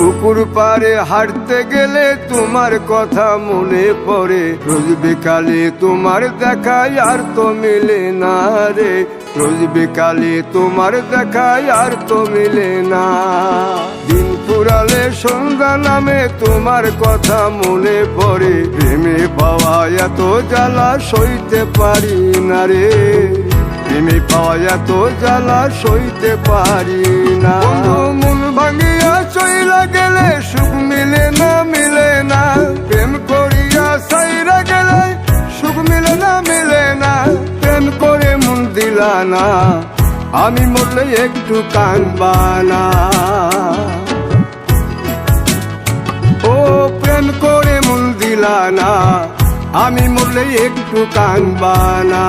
পুকুর পাড়ে হাঁটতে গেলে তোমার কথা মনে পড়ে, রোজ বিকালে তোমার দেখা আর তো মিলে না রে, রোজ বিকালে তোমার দেখা আর তো মিলে না। দিন ফুরালে সন্ধ্যা নামে তোমার কথা মনে পড়ে, প্রেমে পাওয়া এত জ্বালা সইতে পারি না রে, প্রেমে পাওয়া এত জ্বালা সইতে পারি না। মন ভাঙিয়া চইলা গেলে সুখ মিলে না, মিলে না, প্রেম করিয়া সাইরা গেলে সুখ মিলে না, মিলে না, প্রেম করে মন দিলা না, আমি মরলে একটু কাঁদবা না। ও প্রেম করে মন দিলা না, আমি মরলে একটু কাঁদবা না।